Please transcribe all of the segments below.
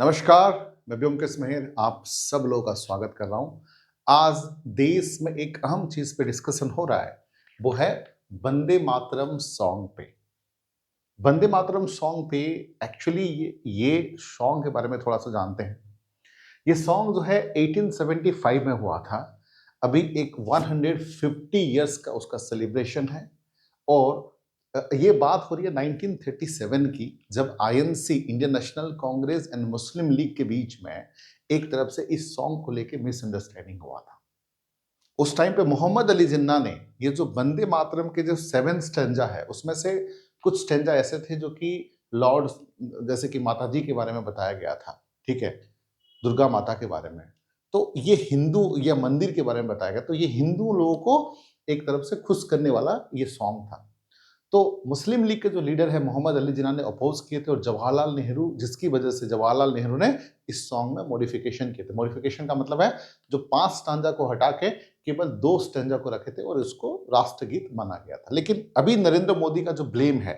नमस्कार, मैं ब्योमकेश मेहर आप सब लोगों का स्वागत कर रहा हूँ। आज देश में एक अहम चीज़ पे डिस्कशन हो रहा है, वो है वंदे मातरम सॉन्ग पे। वंदे मातरम सॉन्ग पे एक्चुअली ये सॉन्ग के बारे में थोड़ा-सा जानते हैं। ये सॉन्ग जो है 1875 में हुआ था। अभी एक 150 इयर्स का उसका सेलिब्रेशन है और ये बात हो रही है 1937 की, जब INC Indian national Congress and Muslim league के बीच में एक तरफ से इस सॉन्ग को लेके मिसअंडरस्टैंडिंग हुआ था। उस टाइम पे मोहम्मद अली जिन्ना ने ये जो वंदे मातरम के जो 7 स्टैंजा है, उसमें से कुछ स्टैंजा ऐसे थे जो कि लॉर्ड, जैसे कि माताजी के बारे में बताया गया था, ठीक है? दुर्गा माता के बारे में। तो ये हिंदू या मंदिर के बारे में बताया गया, तो ये हिंदू लोगों को एक तरफ से खुश करने वाला ये सॉन्ग था। तो मुस्लिम लीग के जो लीडर है मोहम्मद अली जिन्ना ने अपोज किए थे और जवाहरलाल नेहरू, जिसकी वजह से जवाहरलाल नेहरू ने इस सॉन्ग में मॉडिफिकेशन किए थे। मॉडिफिकेशन का मतलब है जो 5 स्टांजा को हटा के केवल 2 स्टांजा को रखे थे और इसको राष्ट्रगीत माना गया था। लेकिन अभी नरेंद्र मोदी का जो ब्लेम है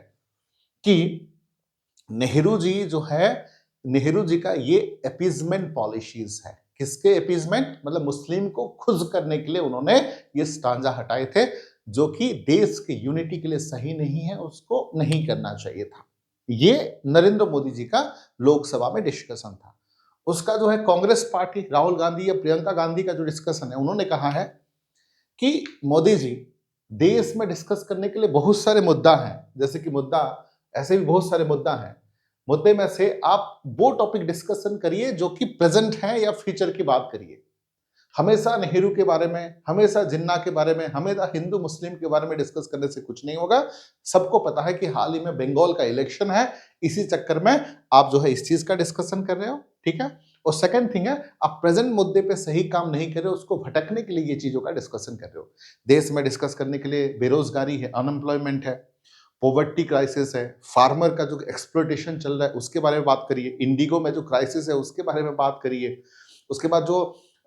कि नेहरू जी जो है, नेहरू जी का ये अपीजमेंट पॉलिसीज है। किसके अपीजमेंट? मतलब मुस्लिम को खुश करने के लिए उन्होंने ये स्टांजा हटाए थे, जो कि देश के यूनिटी के लिए सही नहीं है, उसको नहीं करना चाहिए था। ये नरेंद्र मोदी जी का लोकसभा में डिस्कशन था। उसका जो है कांग्रेस पार्टी, राहुल गांधी या प्रियंका गांधी का जो डिस्कशन है, उन्होंने कहा है कि मोदी जी, देश में डिस्कस करने के लिए बहुत सारे मुद्दा हैं, जैसे कि मुद्दा, ऐसे भी बहुत सारे मुद्दा हैं। मुद्दे में से आप वो टॉपिक डिस्कशन करिए जो कि प्रेजेंट है या फ्यूचर की बात करिए। हमेशा नेहरू के बारे में, हमेशा जिन्ना के बारे में, हमेशा हिंदू मुस्लिम के बारे में डिस्कस करने से कुछ नहीं होगा। सबको पता है कि हाल ही में बंगाल का इलेक्शन है, इसी चक्कर में आप जो है इस चीज का डिस्कशन कर रहे हो, ठीक है? और सेकंड थिंग है, आप प्रेजेंट मुद्दे पे सही काम नहीं कर रहे हो, उसको भटकने के लिए ये चीजों का डिस्कशन कर रहे हो। देश में डिस्कस करने के लिए बेरोजगारी है, अनएम्प्लॉयमेंट है, पॉवर्टी क्राइसिस है, फार्मर का जो एक्सप्लॉयटेशन चल रहा है उसके बारे में बात करिए, इंडिगो में जो क्राइसिस है उसके बारे में बात करिए। उसके बाद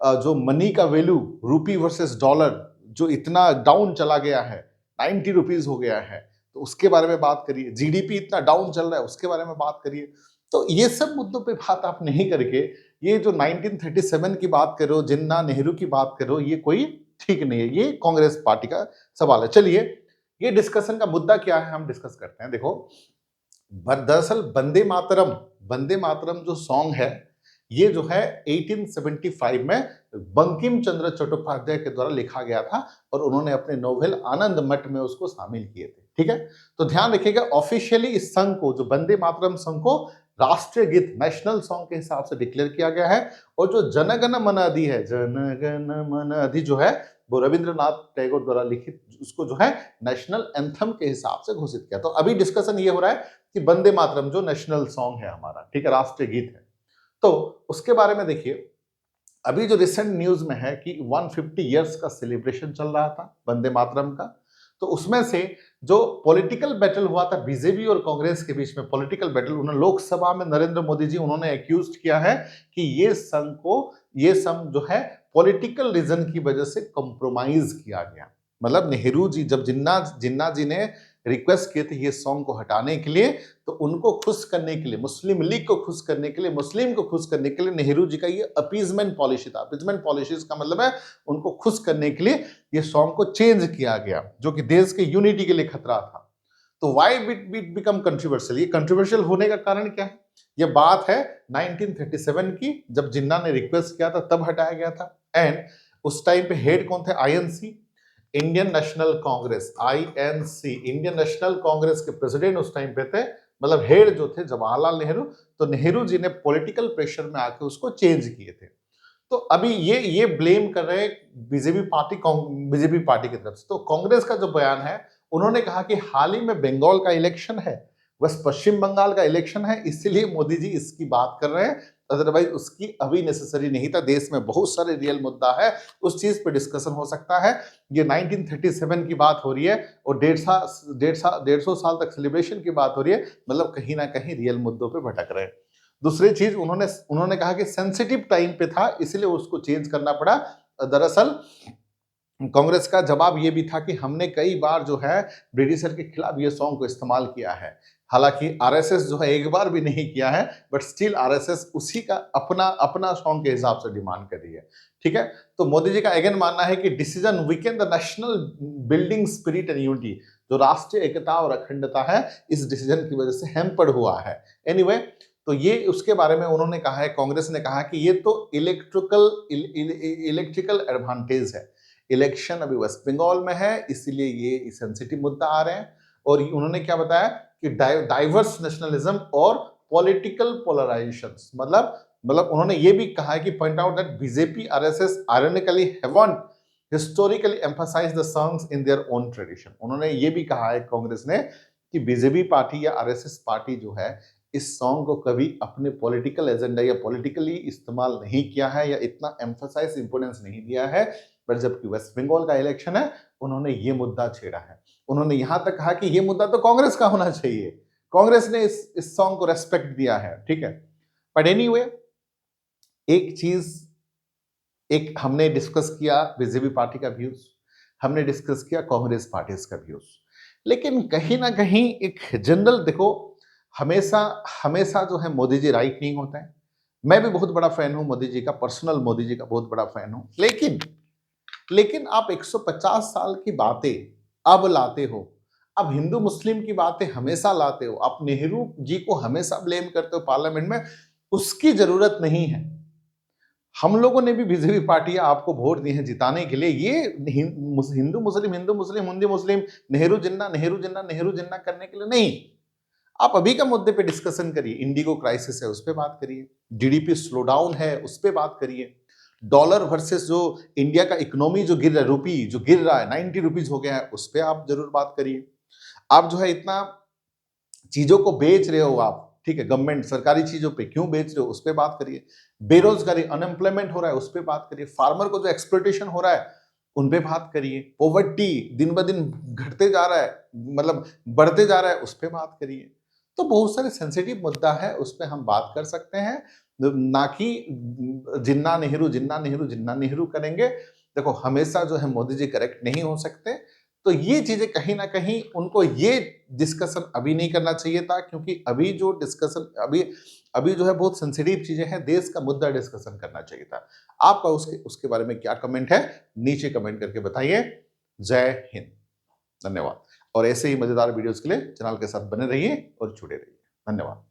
जो मनी का वैल्यू, रूपी वर्सेस डॉलर जो इतना डाउन चला गया है, 90 रुपीज हो गया है, तो उसके बारे में बात करिए। जीडीपी इतना डाउन चल रहा है, उसके बारे में बात करिए। तो ये सब मुद्दों पे बात आप नहीं करके ये जो 1937 की बात कर रहे हो, जिन्ना नेहरू की बात कर रहे हो, ये कोई ठीक नहीं है। ये कांग्रेस पार्टी का सवाल है। चलिए, ये डिस्कशन का मुद्दा क्या है हम डिस्कस करते हैं। देखो, दरअसल वंदे मातरम जो सॉन्ग है, ये जो है 1875 में बंकिम चंद्र चट्टोपाध्याय के द्वारा लिखा गया था और उन्होंने अपने नोवेल आनंद मठ में उसको शामिल किए थे, ठीक है? तो ध्यान रखिएगा, ऑफिशियली इस संघ को, जो वंदे मातरम संघ को राष्ट्रीय गीत, नेशनल सॉन्ग के हिसाब से डिक्लेयर किया गया है। और जो जनगण मन अधि है, जनगण मन अधि जो है, वो रविंद्रनाथ टैगोर द्वारा लिखित, उसको जो है नेशनल एंथम के हिसाब से घोषित किया। तो अभी डिस्कशन ये हो रहा है कि वंदे मातरम जो नेशनल सॉन्ग है हमारा, ठीक है, राष्ट्रीय गीत है, तो उसके बारे में देखिए, अभी जो रिसेंट न्यूज में है कि 150 इयर्स का सेलिब्रेशन चल रहा था वंदे मातरम का, तो उसमें से जो पॉलिटिकल बैटल हुआ था बीजेपी और कांग्रेस के बीच में, पॉलिटिकल बैटल, उन्होंने लोकसभा में नरेंद्र मोदी जी, उन्होंने एक्यूज किया है कि ये संघ जो है पॉलिटिकल रीजन की वजह से कॉम्प्रोमाइज किया गया। मतलब नेहरू जी, जब जिन्ना जिन्ना जी ने रिक्वेस्ट किए थे ये सॉन्ग को हटाने के लिए, तो उनको खुश करने के लिए, मुस्लिम लीग को खुश करने के लिए, मुस्लिम को खुश करने के लिए नेहरू जी का ये अपीजमेंट पॉलिसी था। अपीजमेंट पॉलिसीज का मतलब है उनको खुश करने के लिए ये सॉन्ग को चेंज किया गया, जो कि देश के यूनिटी के लिए खतरा था। तो वाई इट बिकम कंट्रोवर्शियल? ये कंट्रोवर्शियल होने का कारण क्या है? ये बात है 1937 की, जब जिन्ना ने रिक्वेस्ट किया था तब हटाया गया था। एंड उस टाइम पे हेड कौन थे? INC, Indian national Congress, INC, Indian national Congress के प्रेसिडेंट उस टाइम पे थे, मतलब हेड जो थे जवाहरलाल नेहरू। तो नेहरू जी ने पॉलिटिकल प्रेशर में आके उसको चेंज किए थे। तो अभी ये ब्लेम कर रहे हैं बीजेपी पार्टी की तरफ से। तो कांग्रेस का जो बयान है, उन्होंने कहा कि हाल ही में बंगाल का इलेक्शन है, बस पश्चिम बंगाल का इलेक्शन है, इसीलिए मोदी जी इसकी बात कर रहे हैं, अदरवाइज उसकी अभी नेसेसरी नहीं था। देश में बहुत सारे रियल मुद्दा है, उस चीज पे डिस्कशन हो सकता है। ये 1937 की बात हो रही है और 150 साल तक सेलिब्रेशन की बात हो रही है, मतलब कहीं ना कहीं रियल मुद्दों पे भटक रहे हैं। दूसरी चीज, उन्होंने कहा कि सेंसिटिव टाइम पे था, इसलिए उसको चेंज करना पड़ा। दरअसल कांग्रेस का जवाब ये भी था कि हमने कई बार जो है ब्रिटिशर के खिलाफ ये सॉन्ग को इस्तेमाल किया है। हालांकि आरएसएस जो है एक बार भी नहीं किया है, बट स्टिल आरएसएस उसी का अपना अपना सॉन्ग के हिसाब से डिमांड कर रही है। ठीक है, तो मोदी जी का अगेन मानना है कि decision Weeknd the national building spirit and unity, जो राष्ट्रीय एकता और अखंडता है, इस डिसीजन की वजह से हैम्पर्ड हुआ है। एनीवे, तो ये उसके बारे में उन्होंने कहा है, कांग्रेस ने कहा कि ये तो इलेक्ट्रिकल एडवांटेज है। इलेक्शन अभी वेस्ट बंगाल में है, इसीलिए ये सेंसिटिव मुद्दा आ रहे हैं। और उन्होंने क्या बताया कि डाइवर्स नेशनलिज्म और पॉलिटिकल पोलराइजेशन, मतलब उन्होंने ये भी कहा है कि point out that BJP RSS ironically haven't historically emphasize the songs in their own tradition. उन्होंने ये भी कहा है कांग्रेस ने कि बीजेपी पार्टी या आरएसएस पार्टी जो है इस सॉन्ग को कभी अपने पॉलिटिकल एजेंडा या पॉलिटिकली इस्तेमाल नहीं किया है या इतना एम्फसाइज इंपोर्टेंस नहीं दिया है। पर जबकि वेस्ट बंगाल का इलेक्शन है, उन्होंने ये मुद्दा छेड़ा है। उन्होंने यहां तक कहा कि ये मुद्दा तो कांग्रेस का होना चाहिए, कांग्रेस ने इस सॉन्ग को रेस्पेक्ट दिया है। ठीक है, बट एनीवे, एक चीज, एक हमने डिस्कस किया बीजेपी पार्टी का व्यूज, हमने डिस्कस किया कांग्रेस पार्टी का व्यूज, लेकिन कहीं ना कहीं एक जनरल देखो, हमेशा हमेशा जो है मोदी जी राइट नहीं होते हैं। मैं भी बहुत बड़ा फैन हूं मोदी जी का, पर्सनल मोदी जी का बहुत बड़ा फैन हूं, लेकिन आप 150 साल की बातें अब लाते हो, अब हिंदू मुस्लिम की बातें हमेशा लाते हो, आप नेहरू जी को हमेशा ब्लेम करते हो पार्लियामेंट में, उसकी जरूरत नहीं है। हम लोगों ने भी बीजेपी पार्टी आपको वोट दिए हैं जिताने के लिए, ये हिंदू मुस्लिम हिंदू मुस्लिम हिंदू मुस्लिम, नेहरू जिन्ना नेहरू जिन्ना नेहरू जिन्ना करने के लिए नहीं। आप अभी का मुद्दे पे डिस्कशन करिए, इंडिगो क्राइसिस है उस पर बात करिए, जीडीपी स्लो डाउन है उस पर बात करिए, डॉलर वर्सेस जो इंडिया का इकोनॉमी जो गिर रहा है, रूपी जो गिर रहा है, 90 रुपीज हो गया है, उस पर आप जरूर बात करिए। आप जो है इतना चीजों को बेच रहे हो आप, ठीक है, गवर्नमेंट सरकारी चीजों पे क्यों बेच रहे हो, उस पर बात करिए। बेरोजगारी, अनएम्प्लॉयमेंट हो रहा है, उस पर बात करिए। फार्मर को जो एक्सप्लॉयटेशन हो रहा है, उन पे बात करिए। पॉवर्टी दिन ब दिन घटते जा रहा है, मतलब बढ़ते जा रहा है, उस पर बात करिए। तो बहुत सारे सेंसिटिव मुद्दा है, उस पर हम बात कर सकते हैं, ना कि जिन्ना नेहरू जिन्ना नेहरू जिन्ना नेहरू करेंगे। देखो, हमेशा जो है मोदी जी करेक्ट नहीं हो सकते, तो ये चीजें कहीं ना कहीं उनको ये डिस्कशन अभी नहीं करना चाहिए था, क्योंकि अभी जो डिस्कशन अभी अभी जो है बहुत सेंसिटिव चीजें हैं, देश का मुद्दा डिस्कशन करना चाहिए था। आपका उसके उसके बारे में क्या कमेंट है, नीचे कमेंट करके बताइए। जय हिंद, धन्यवाद। और ऐसे ही मजेदार वीडियोस के लिए चैनल के साथ बने रहिए और जुड़े रहिए। धन्यवाद।